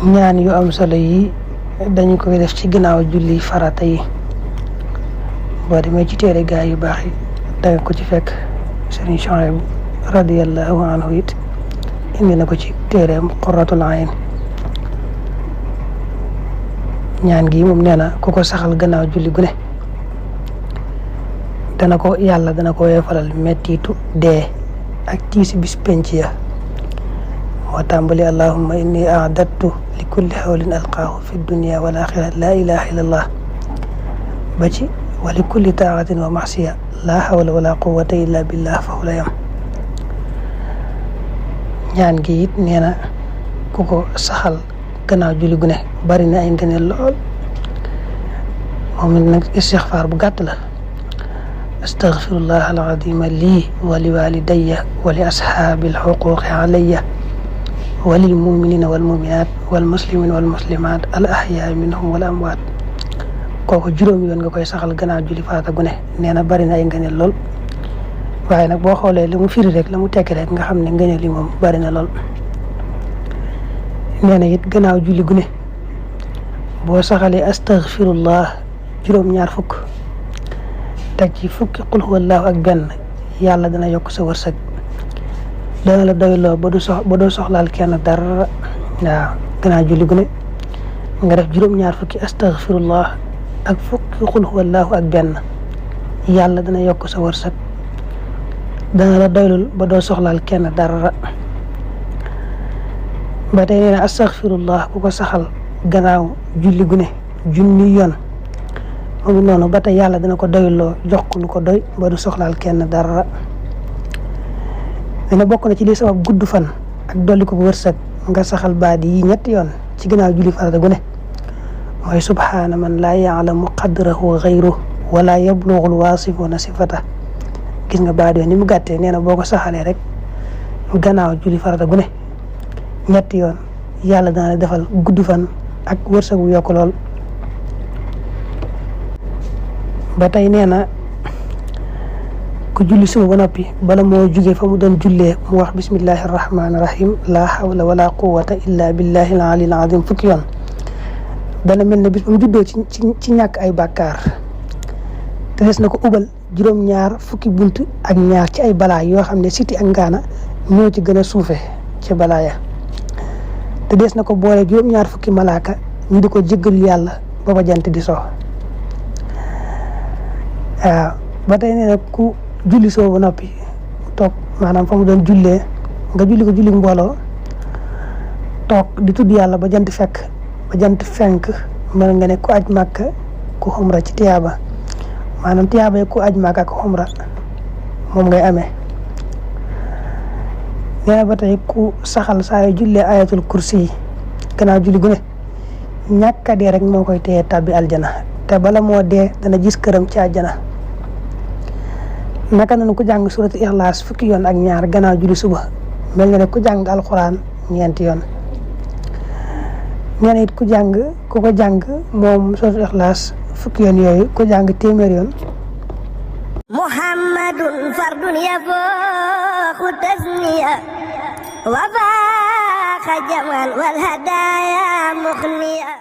ñaan yu am solo yi dañ koy def ci ginnaaw julli farata yi boo demee ci téere gaa yu baax yi danga ko ci fekk Sëriñ Suhaybu radiyallahu anhu it indi na ko ci téereem Qurratul Ayn ñaan gi moom nee na ku ko saxal gannaaw julli gu ne yàlla dana ko weefalal mettitu dee ak tiisi bis penc ya moo tàmbali allahumma inni a'dattu li kulli hawlin alqaahu fi dunya wal axira laa ilaha illallah ba ci wa li kulli taaxatin wa maxsiya laa hawla wala quwwata illa billah fa la yam ñaan gi it nee na ku ko saxal gannaaw julli gu ne bari na ay ngëneel lool moom it nag istixfaar bu gàtt la astaghfirullah alazima lii wa li walidayya wa li ashaabi alxuquqi alayya wa lil muminina wal muminat wal muslimina wal muslimat al ahyaa minhum wal amwaat kooku juróomi yoon nga koy saxal gannaaw julli farata gu ne nee na bari na ay ngëneel lool waaye nag boo xoolee la mu firi rek la mu tekki rek nga xam ne ngëneel yi moom bari na lool nee na it gannaaw julli gu ne boo saxalee astaghfirullah juróom-ñaar fukk teg ci fukki qul huwallahu ak benn yàlla dana yokk sa wërsëg dana la doyloo ba doo soxlaal kenn dara waaw gannaaw julli gu ne nga def juróom-ñaar fukki astaghfirullah ak fukki qul huwallahu ak benn yàlla dana yokk sa wërsëg dana la doylul ba doo soxlaal kenn dara ba tey nee na astaghfirullah ku ko saxal gannaaw julli gu ne junni yoon moom noonu ba tey yàlla dana ko doyloo jox ko lu ko doy ba du soxlaal kenn dara dana bokk na ci li sabab gudd fan ak dolli ko wërsëg nga saxal baat yi ñetti yoon ci gannaaw julli farata gu ne mooy subhaana man laa yaalamu qadrahu gayruhu wala yablugu alwaasifuna sifata gis nga baat yooyu ni mu gàttee nee na boo ko saxalee rek gannaaw julli farata gu ne ñetti yoon yàlla dana la defal gudd fan ak wërsëg bu yokk lool ba tey nee na ku julli suba ba noppi bala moo jugee fa mu doon jullee mu wax bismillahi rahmaani rahim laa hawla wala quwwata illa billahi al aliyyil azim fukki yoon dana mel ne bis ba mu juddoo ci ñàkk ay bàkkaar te des na ko ubal juróom-ñaar fukki bunt ak ñaar ci ay balaa yoo xam ne siti ak ngaana ñoo ci gën a suufe ci balaa ya te des na ko boole juróom-ñaar fukki malaaka ñu di ko jéggalu yàlla ba ba jant di so waaw ba tey nee na ku julli soo ba noppi toog maanaam fa mu doon jullee nga julli ko julli mbooloo toog di tudd yàlla ba jant fenk mel nga ne ku aj màkka ku xumra ci tiyaaba maanaam tiyaaba ku aj màkka ak xumra moom ngay amee nee na ba tey ku saxal saa yu jullee ayatul kursi yi gannaaw julli gu ne ñàkk a dee rek moo koy téye tàbbi aljana te bala moo dee dana gis këram ci aljana naka noonu ku jàng suratu ixlaas fukki yoon ak ñaar gannaaw julli suba mel nga ne ku jàng alxuraan ñeenti yoon nee na it ku ko jàng moom suratu ixlaas fukki yoon yooyu ku jàng téeméer yoon muhammadun fardun yafooxu tasniya wa faaxa jaman wal hadaaya muxniya